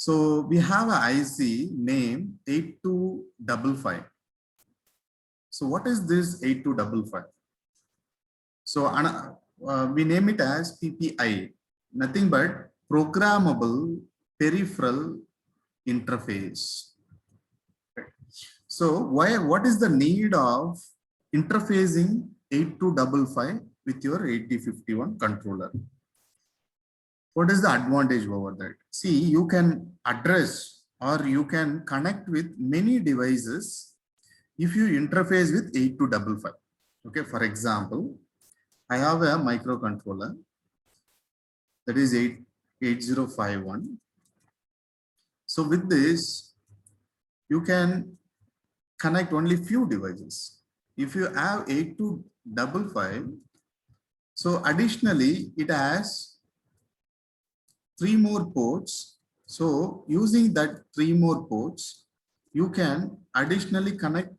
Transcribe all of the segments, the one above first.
So we have a IC name 8255. So what is this 8255? So we name it as PPI, nothing but programmable peripheral interface. So what is the need of interfacing 8255 with your 8051 controller? What is the advantage over that? See, you can address or you can connect with many devices if you interface with 8255. Okay, for example, I have a microcontroller that is 8051. So with this, you can connect only few devices. If you have 8255, so additionally, it has 3 more ports. So using that 3 more ports, you can additionally connect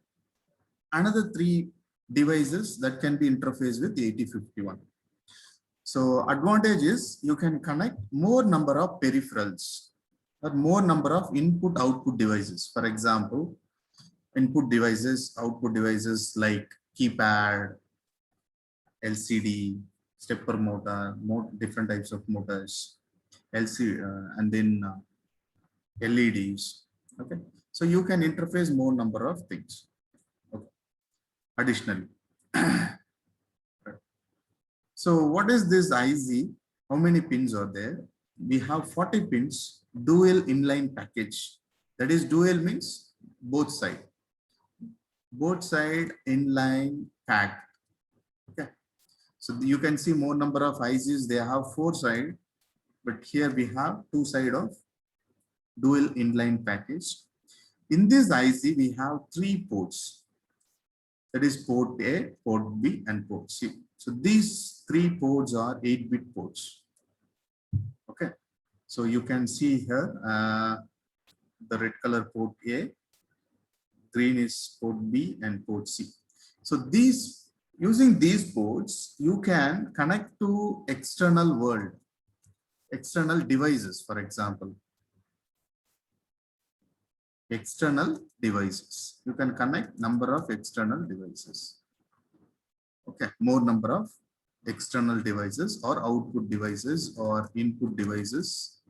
another 3 devices that can be interfaced with 8051. So advantage is you can connect more number of peripherals or more number of input output devices. For example, input devices, output devices like keypad, LCD, stepper motor, different types of motors, LCD, and then LEDs. Okay, so you can interface more number of things. Okay. Additionally, so what is this IC? How many pins are there? We have 40 pins, dual inline package. That is, dual means both side inline pack. Okay, so you can see more number of ICs. They have 4 side, but here we have 2 side of dual inline package. In this IC, we have 3 ports. That is port A, port B, and port C. So these 3 ports are 8-bit ports. Okay, so you can see here the red color port A, green is port B, and port C. So using these ports, you can connect to external world, external devices, for example. External devices. You can connect number of external devices. Okay, more number of external devices or output devices or input devices.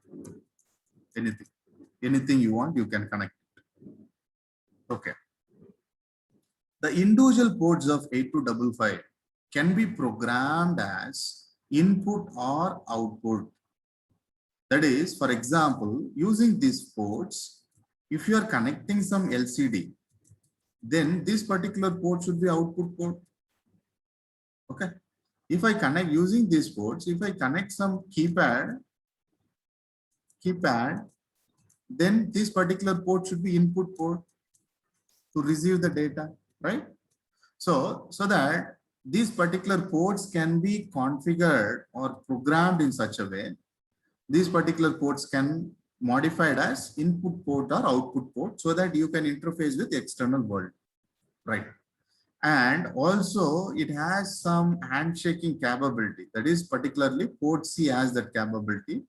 Anything you want, you can connect it. Okay. The individual ports of 8255 can be programmed as input or output. That is, for example, using these ports, if you are connecting some LCD, then this particular port should be output port. Okay. If I connect using these ports, if I connect some keypad, then this particular port should be input port to receive the data, right? So that these particular ports can be configured or programmed in such a way, these particular ports can modified as input port or output port so that you can interface with the external world, right? And also it has some handshaking capability. That is, particularly port C has that capability.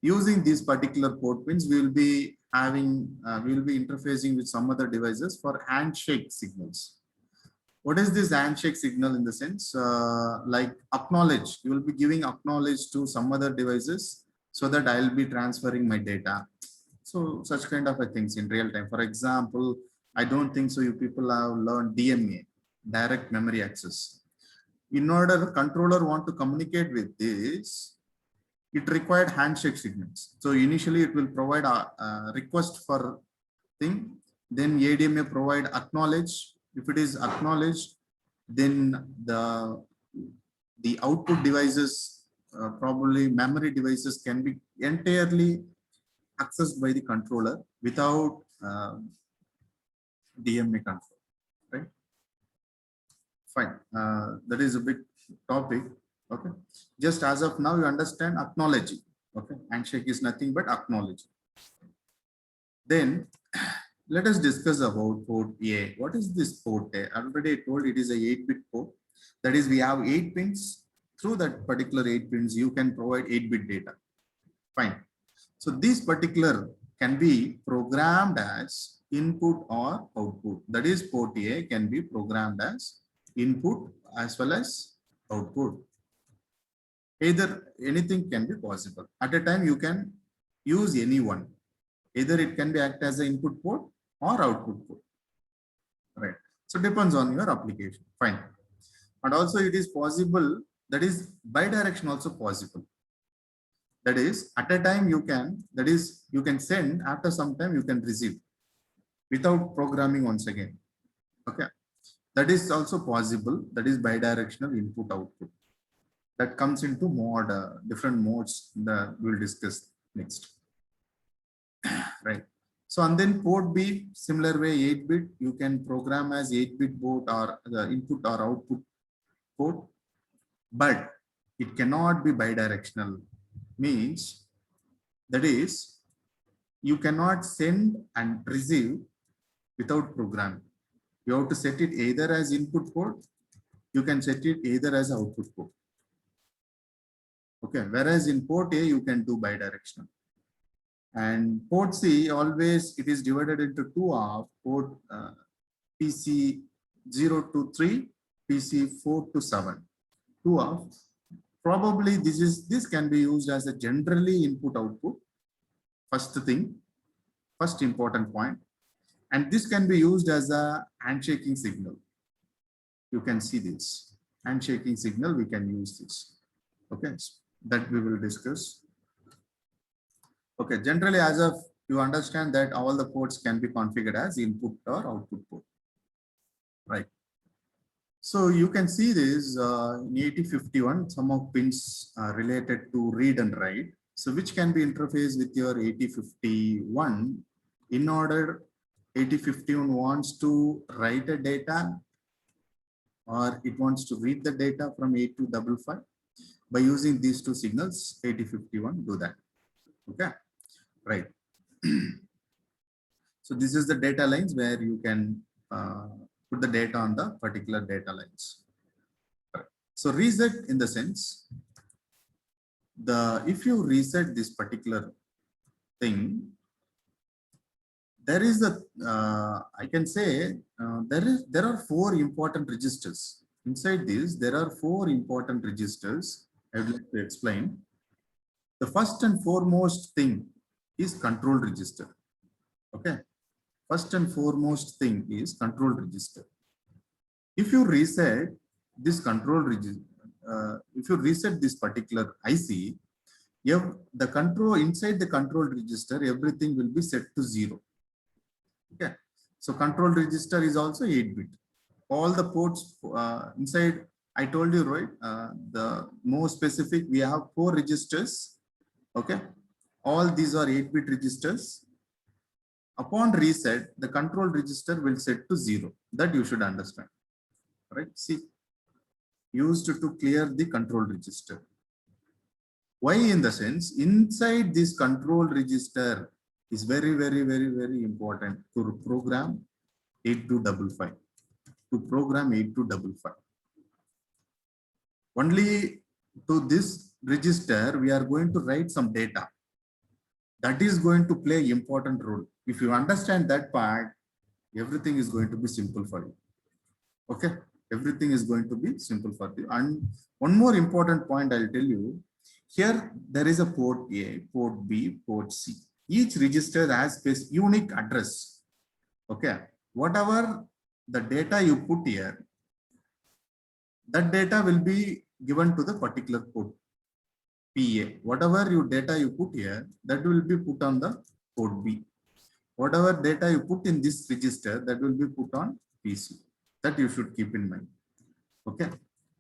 Using these particular port pins, we will be interfacing with some other devices for handshake signals. What is this handshake signal in the sense? Like acknowledge, you will be giving acknowledge to some other devices so that I'll be transferring my data. So such kind of things in real time. For example, I don't think so you people have learned DMA, direct memory access. In order the controller want to communicate with this, it required handshake signals. So initially it will provide a request for thing, then ADMA provide acknowledge. If it is acknowledged, then the output devices, probably memory devices, can be entirely accessed by the controller without DMA control, right? Fine. That is a big topic. Okay. Just as of now, you understand acknowledging. Okay. Handshake is nothing but acknowledging. Then let us discuss about port A. What is this port A? Already I told it is a 8-bit port. That is, we have 8 pins. Through that particular 8 pins, you can provide 8-bit data. Fine. So this particular can be programmed as input or output. That is, port A can be programmed as input as well as output. Either anything can be possible. At a time, you can use any one. Either it can be act as an input port or output port. Right. So depends on your application. Fine. And also it is possible, that is bidirectional also possible. That is, at a time you can, that is, you can send, after some time you can receive without programming once again. Okay. That is also possible. That is bidirectional input output. That comes into different modes that we'll discuss next. Right. So, and then port B, similar way, 8-bit, you can program as 8-bit port or the input or output port, but it cannot be bidirectional. Means, that is, you cannot send and receive without programming. You have to set it either as input port, you can set it either as output port. Okay, whereas in port A, you can do bidirectional. And port C, always it is divided into two of port PC 0 to 3, PC 4 to 7. Two of, probably this can be used as a generally input output. First thing, first important point. And this can be used as a handshaking signal. You can see this handshaking signal, we can use this. Okay, that we will discuss. Okay, generally, as of you understand that all the ports can be configured as input or output port, right? So you can see this in 8051, some of pins are related to read and write. So which can be interfaced with your 8051 in order 8051 wants to write a data or it wants to read the data from 8255. By using these two signals, 8051 do that. Okay. Right. So this is the data lines where you can put the data on the particular data lines. So reset in the sense, if you reset this particular thing, there is I can say there are 4 important registers. Inside this, there are 4 important registers I would like to explain. The first and foremost thing is control register. Okay. First and foremost thing is control register. If you reset this control register, if you reset this particular IC, the control inside the control register, everything will be set to 0. Okay. So control register is also 8-bit. All the ports inside, I told you, right? The more specific, we have 4 registers. Okay. All these are 8-bit registers. Upon reset, the control register will set to 0. That you should understand. Right? See, used to clear the control register. Why? In the sense, inside this control register is very, very, very, very important to program 8255. To program 8255. Only to this register, we are going to write some data. That is going to play important role. If you understand that part, everything is going to be simple for you. Okay, everything is going to be simple for you. And one more important point I'll tell you. Here there is a port A, port B, port C. Each register has this unique address. Okay, whatever the data you put here, that data will be given to the particular port. PA, whatever data you put here, that will be put on the port B. Whatever data you put in this register, that will be put on PC. That you should keep in mind. Okay,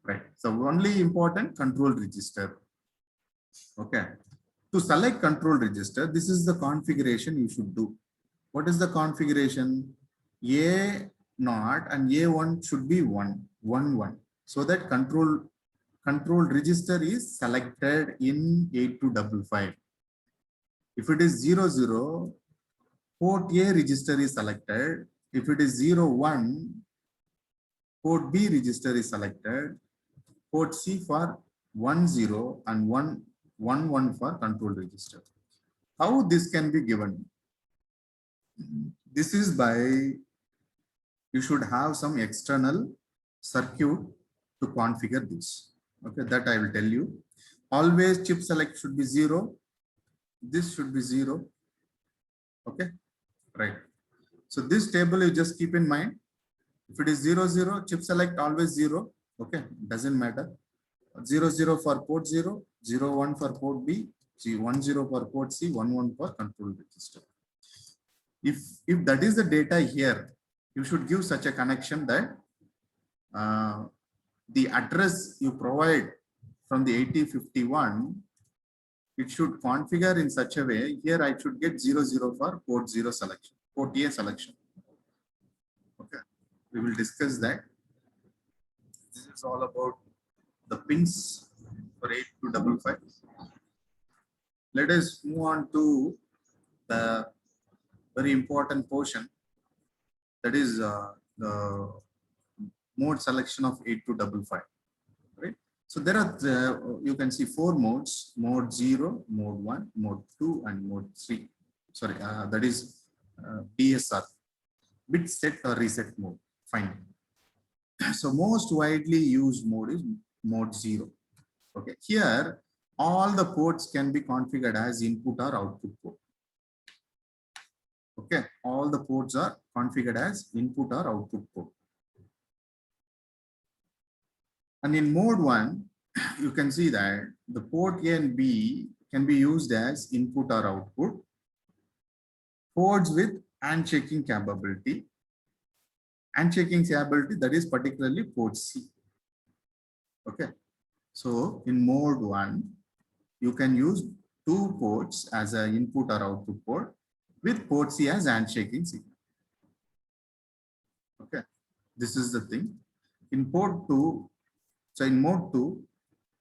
right. So only important control register. Okay. To select control register, this is the configuration you should do. What is the configuration? A0 and A1 should be 1, 1, 1. So that control register is selected in 8255. If it is 00, port A register is selected. If it is 01, port B register is selected. Port C for 10 and 111 for control register. How this can be given? This is by, you should have some external circuit to configure this. Okay, that I will tell you. Always chip select should be 0. This should be 0. Okay, right. So this table you just keep in mind. If it is 0, 0, chip select always 0. Okay, doesn't matter. 0, 0 for port 0, 0, 1 for port B, 1, 0 for port C, 1, 1 for control register. If that is the data here, you should give such a connection that the address you provide from the 8051, it should configure in such a way. Here I should get 0, 0 for port 0 selection, port A selection. Okay, we will discuss that. This is all about the pins for 8255. Let us move on to the very important portion, that is the mode selection of 8255. Right? So there are, you can see 4 modes: mode 0, mode 1, mode 2, and mode 3. Sorry, that is BSR, bit set or reset mode. Fine. So most widely used mode is mode 0. Okay, here all the ports can be configured as input or output port. Okay, all the ports are configured as input or output port. And in mode 1, you can see that the port A and B can be used as input or output. Ports with handshaking capability. Handshaking capability, that is particularly port C. Okay. So in mode 1, you can use 2 ports as an input or output port with port C as handshaking signal. Okay. This is the thing. In port 2, so in mode 2,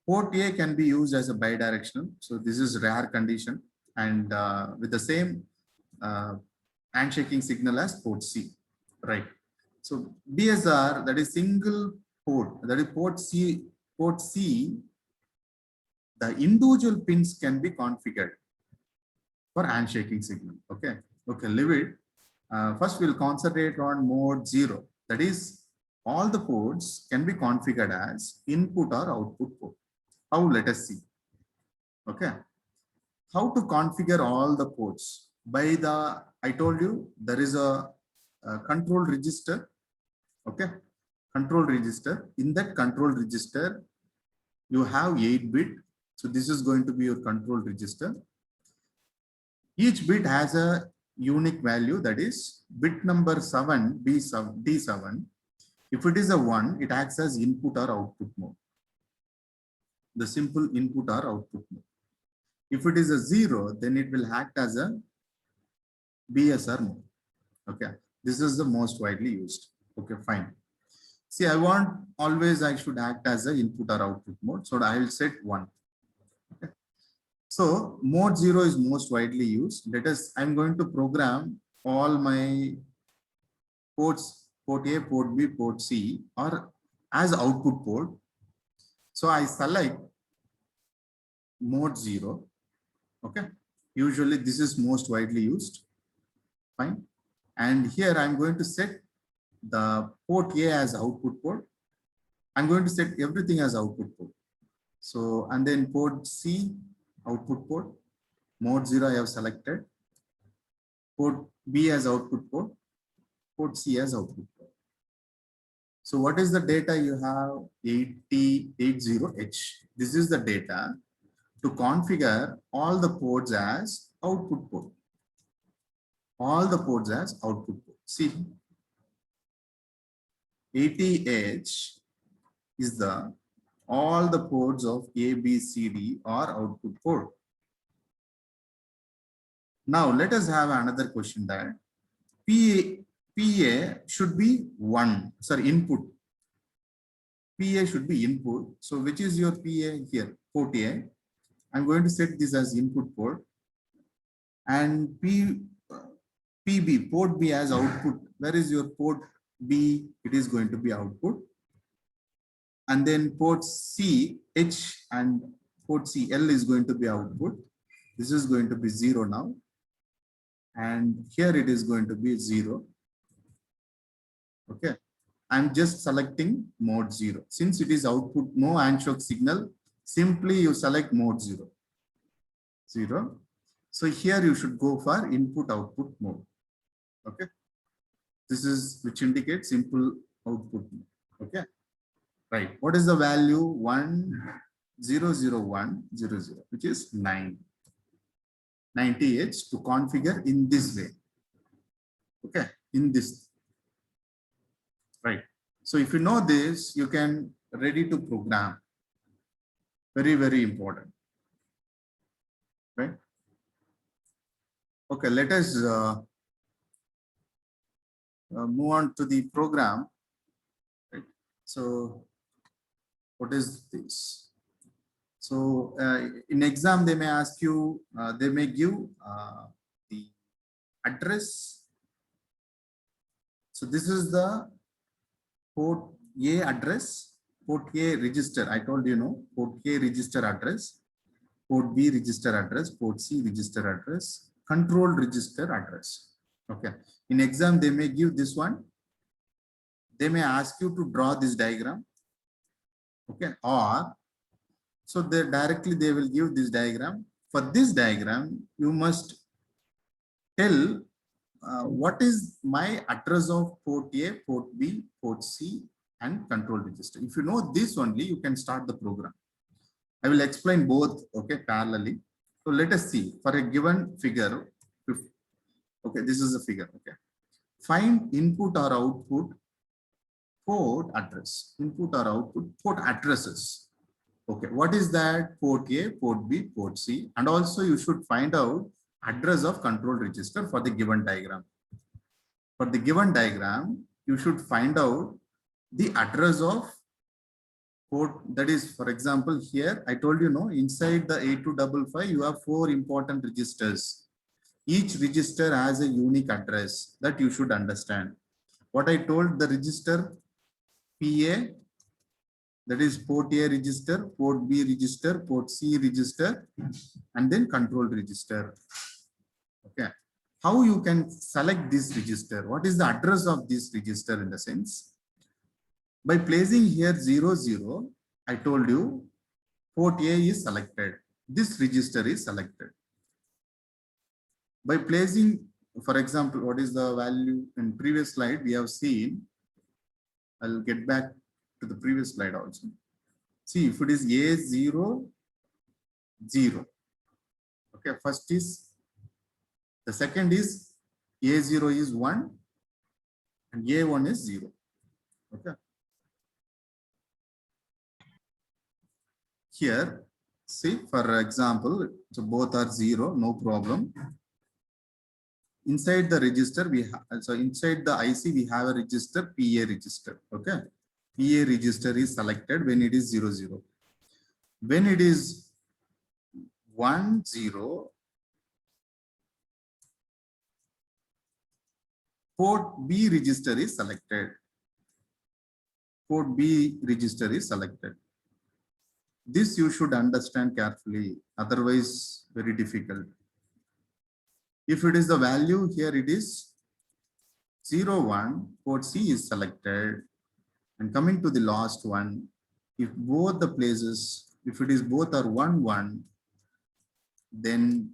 port A can be used as a bidirectional. So this is rare condition, and with the same handshaking signal as port C, right? So BSR, that is single port, that is port C. Port C, the individual pins can be configured for handshaking signal. Okay, okay, leave it. First, we'll concentrate on mode 0. That is, all the ports can be configured as input or output port. How? Let us see. Okay, how to configure all the ports? By the, I told you there is a control register. Okay, control register. In that control register, you have 8-bit. So this is going to be your control register. Each bit has a unique value, that is bit number 7, D7. If it is a 1, it acts as input or output mode. The simple input or output mode. If it is a 0, then it will act as a BSR mode. Okay, this is the most widely used. Okay, fine. See, I want always I should act as an input or output mode. So I will set 1. Okay. So mode 0 is most widely used. Let us, I'm going to program all my ports, port A, port B, port C, or as output port. So I select mode 0. Okay. Usually this is most widely used. Fine. And here I'm going to set the port A as output port. I'm going to set everything as output port. So, and then port C, output port. Mode 0 I have selected. Port B as output port. Port C as output port. So what is the data you have? 8080H. This is the data to configure all the ports as output port. All the ports as output port. See, 80H is the all the ports of A, B, C, D are output port. Now let us have another question that PA should be 1, sorry, input. PA should be input. So which is your PA here? Port A. I'm going to set this as input port. And PB, port B as output. Where is your port B? It is going to be output. And then port C, H, and port C, L is going to be output. This is going to be 0 now. and here it is going to be 0. Okay, I'm just selecting mode 0. Since it is output, no Anshok signal, simply you select mode 0. 0. So here you should go for input output mode. Okay, this is which indicates simple output mode. Okay, right. What is the value? 100,100, which is 90H to configure in this way. Okay, in this. Right. So if you know this, you can ready to program. Very, very important. Right. Okay, let us move on to the program. Right. So what is this? So in exam, they may ask you, they may give the address. So this is the port A address, port A register. I told you, no, port A register address, port B register address, port C register address, control register address. Okay. In exam, they may give this one. They may ask you to draw this diagram. Okay. Or so they will give this diagram. For this diagram, you must tell what is my address of port A, port B, port C, and control register. If you know this only, you can start the program. I will explain both, okay, parallelly. So let us see for a given figure. Okay, this is a figure. Okay, find input or output port address. Input or output port addresses. Okay, what is that? Port A, port B, port C, and also you should find out address of control register for the given diagram. For the given diagram, you should find out the address of port. That is, for example, here I told you, no, inside the 8255 you have 4 important registers. Each register has a unique address that you should understand. What I told, the register PA, that is port A register, port B register, port C register, and then control register. Okay. How you can select this register? What is the address of this register in the sense? By placing here 00, I told you port A is selected. This register is selected. By placing, for example, what is the value in previous slide we have seen? I'll get back to the previous slide also. See, if it is A0, 0. Okay, first is, the second is A0 is 1 and A1 is 0. Okay. Here, see, for example, so both are 0, no problem. Inside the register, we have, so inside the IC, we have a register, PA register. Okay. PA register is selected when it is 00. When it is 10, port B register is selected. Port B register is selected. This you should understand carefully, otherwise very difficult. If it is the value here, it is 01, port C is selected. And coming to the last one, if both the places, if it is both are 1, 1, then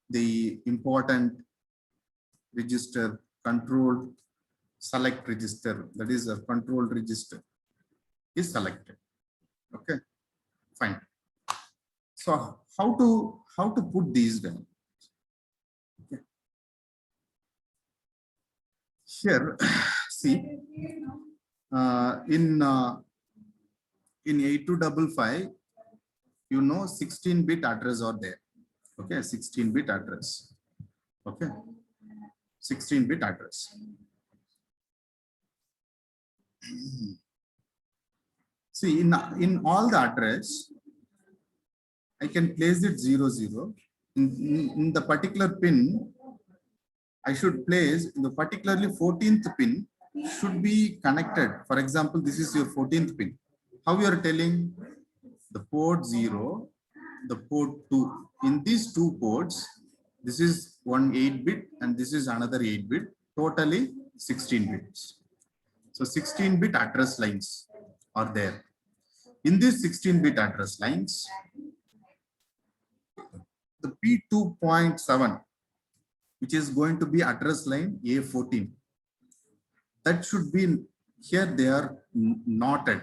the important register control select register, that is a control register, is selected. Okay, fine. So how to put these down? Okay. Here, see, in 8255, you know, 16-bit address are there. Okay, 16-bit address. Okay, 16-bit address. See, in all the address, I can place it 00. In the particular pin, I should place the particularly 14th pin should be connected. For example, this is your 14th pin. How you are telling? The port 0, the port 2. In these two ports, This is one 8-bit and this is another 8-bit, totally 16 bits. So 16-bit address lines are there. In these 16-bit address lines, the P2.7, which is going to be address line A14, that should be here. They are knotted.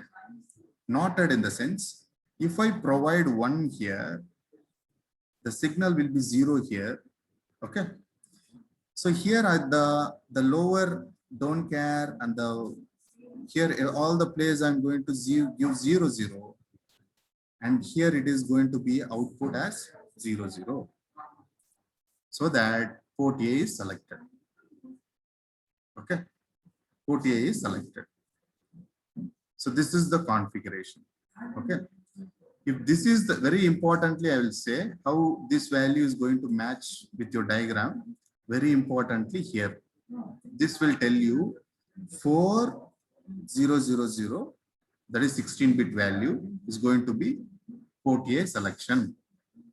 Knotted in the sense, if I provide 1 here, the signal will be 0 here. Okay. So here at the lower don't care, and the here all the places I'm going to give 0 0, and here it is going to be output as 0 0, so that port A is selected. Okay, port A is selected. So this is the configuration. Okay, if this is the, very importantly, I will say how this value is going to match with your diagram. Very importantly here, this will tell you 4000, that is 16-bit value, is going to be port A selection.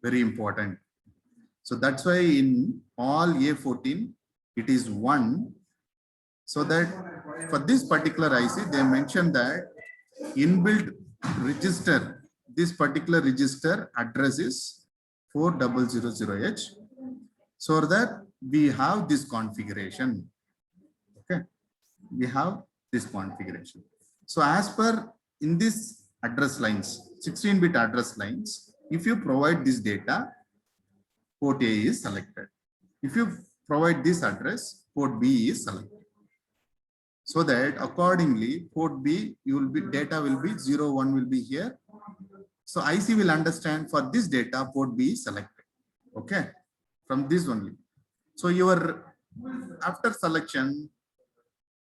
Very important. So that's why in all A14 it is 1. So that for this particular IC, they mentioned that inbuilt register, this particular register address is 4000H, so that we have this configuration. Okay, we have this configuration. So as per in this address lines, 16-bit address lines, if you provide this data, port A is selected. If you provide this address, port B is selected. So that accordingly, port B, you will be data will be 0 1 will be here. So IC will understand for this data, port B is selected. Okay, from this only. So your after selection,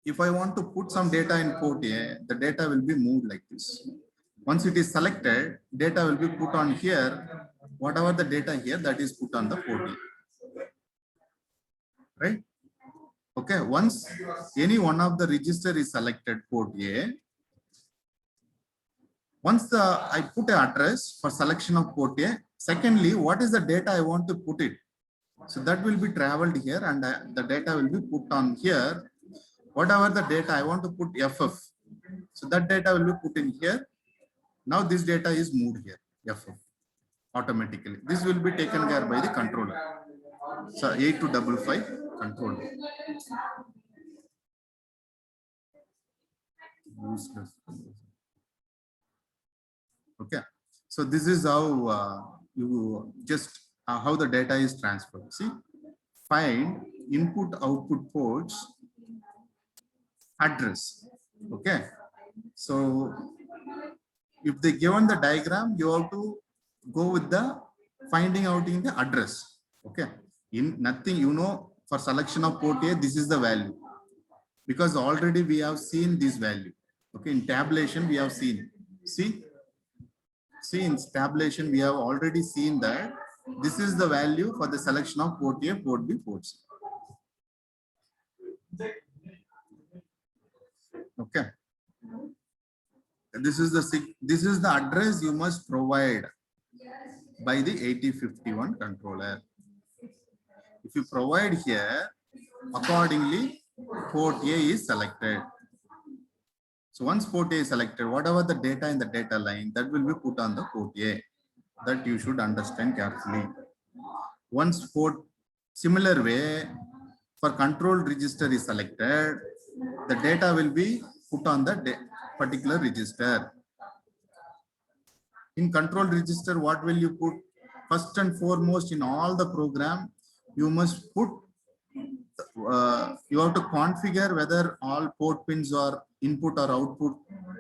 if I want to put some data in port A, the data will be moved like this. Once it is selected, data will be put on here. Whatever the data here, that is put on the port A. Right? Okay, once any one of the register is selected, port A, once I put an address for selection of port A, secondly, what is the data I want to put it? So that will be traveled here, and the data will be put on here. Whatever the data I want to put FF, so that data will be put in here. Now this data is moved here, FF, automatically. This will be taken care by the controller. So 8255 controller. Okay, so this is how you just how the data is transferred. See, find input output ports address. Okay, so if they given the diagram, you have to go with the finding out in the address. Okay, in nothing, you know, for selection of port A, this is the value, because already we have seen this value. Okay, in tabulation we have seen. See in tabulation we have already seen that this is the value for the selection of port A, port B, port C. Okay, this is the address you must provide by the 8051 controller. If you provide here, accordingly port A is selected. So once port A is selected, whatever the data in the data line, that will be put on the port A. That you should understand carefully. Once port, similar way, for control register is selected, the data will be put on the particular register. In control register, what will you put? First and foremost, in all the program, you must put, you have to configure whether all port pins are input or output,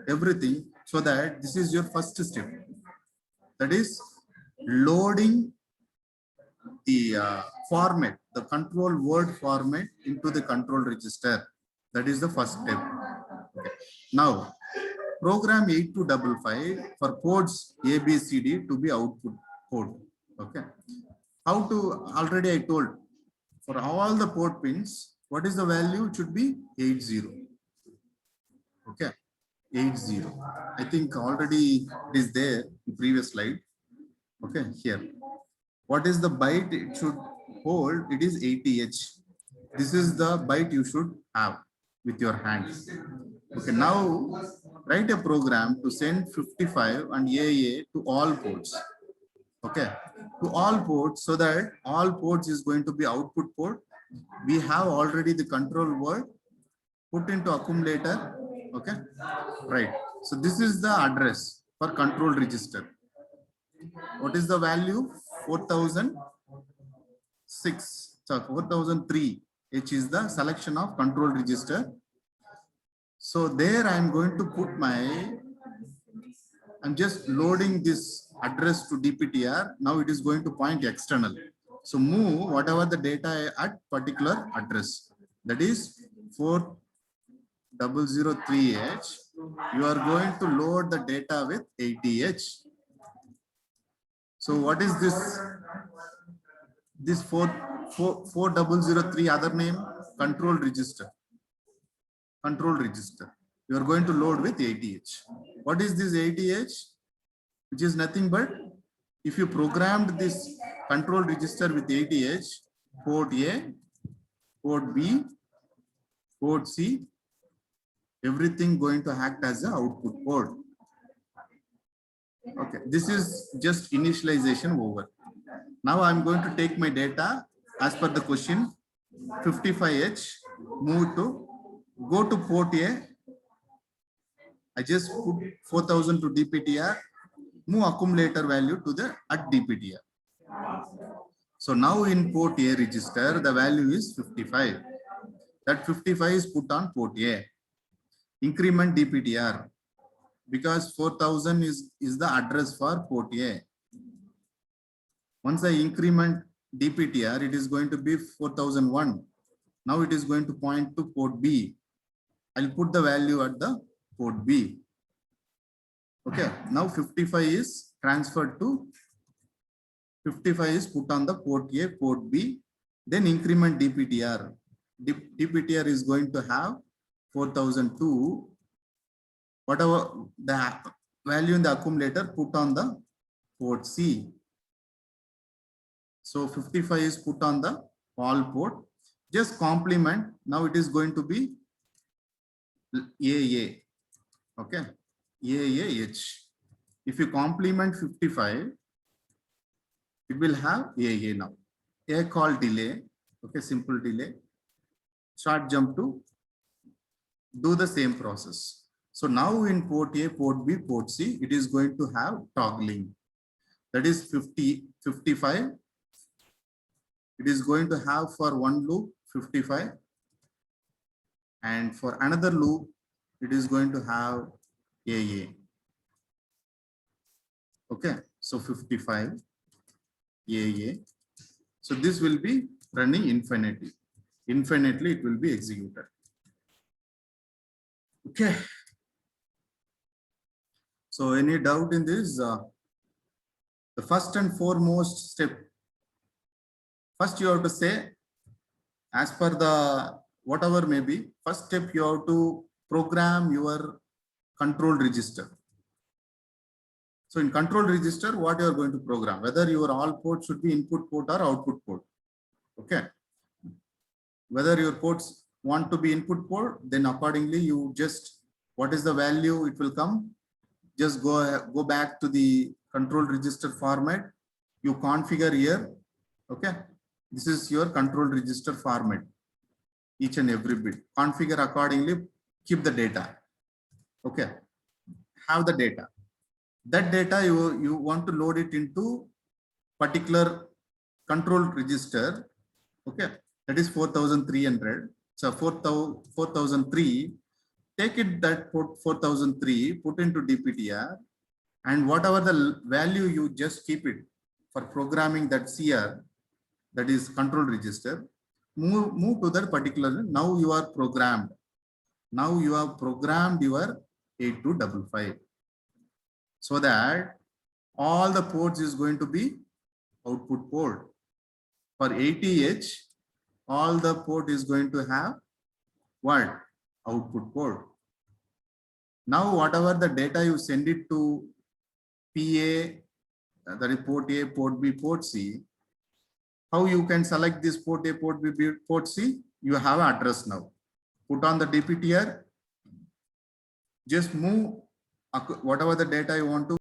everything, so that this is your first step. That is loading the format, the control word format into the control register. That is the first step. Okay. Now, program 8255 for ports A, B, C, D to be output port. Okay. How to, already I told, for all the port pins, what is the value? It should be 80. Okay. 80. I think already it is there in previous slide. Okay, here. What is the byte? It should hold, it is 80H. This is the byte you should have with your hands. Okay, now write a program to send 55 and AA to all ports. Okay, to all ports, so that all ports is going to be output port. We have already the control word put into accumulator. Okay, right. So this is the address for control register. What is the value? 4006. So 4003 H is the selection of control register. So there I am going to put I'm just loading this address to DPTR. Now it is going to point external. So move whatever the data at particular address. That is 4003H. You are going to load the data with 80H. So what is this? This 4003 other name? Control register. Control register. You are going to load with 80H. What is this 80H? Which is nothing but if you programmed this control register with 80H, port A, port B, port C, everything going to act as an output port. Okay, this is just initialization over. Now I'm going to take my data as per the question, 55H, move to, go to port A. I just put 4000 to DPTR, move accumulator value to the at DPTR. So now in port A register, the value is 55. That 55 is put on port A. Increment DPTR, because 4000 is the address for port A. Once I increment DPTR, it is going to be 4001. Now it is going to point to port B. I'll put the value at the port B. Okay, now 55 is transferred to 55 is put on the port A, port B, then increment DPTR. DPTR is going to have 4002. Whatever the value in the accumulator, put on the port C. So 55 is put on the all port. Just complement. Now it is going to be AA. Okay, AAH. If you complement 55, it will have AA now. A call delay. Okay, simple delay. Short jump to do the same process. So now in port A, port B, port C, it is going to have toggling. That is 55. It is going to have for one loop 55. And for another loop, it is going to have AA. Okay, so 55, AA. So this will be running infinitely. Infinitely, it will be executed. Okay. So any doubt in this? The first and foremost step. First, you have to say, as per the whatever may be, first step you have to program your control register. So in control register, what you are going to program, whether your all port should be input port or output port. Okay. Whether your ports want to be input port, then accordingly you just, what is the value it will come, just go back to the control register format. You configure here. Okay. This is your control register format. Each and every bit. Configure accordingly. Keep the data. Okay. Have the data. That data you want to load it into particular control register. Okay. That is 4300. So 4003. Take it that port 4003, put into DPTR, and whatever the value you just keep it for programming that CR, that is control register, move to that particular. Now you are programmed. Now you have programmed your 8255 so that all the ports is going to be output port. For 80H, all the port is going to have what? Output port. Now whatever the data you send it to PA, that is port A, port B, port C, how you can select this port A, port B, port C? You have address now. Put on the DPTR. Just move whatever the data you want to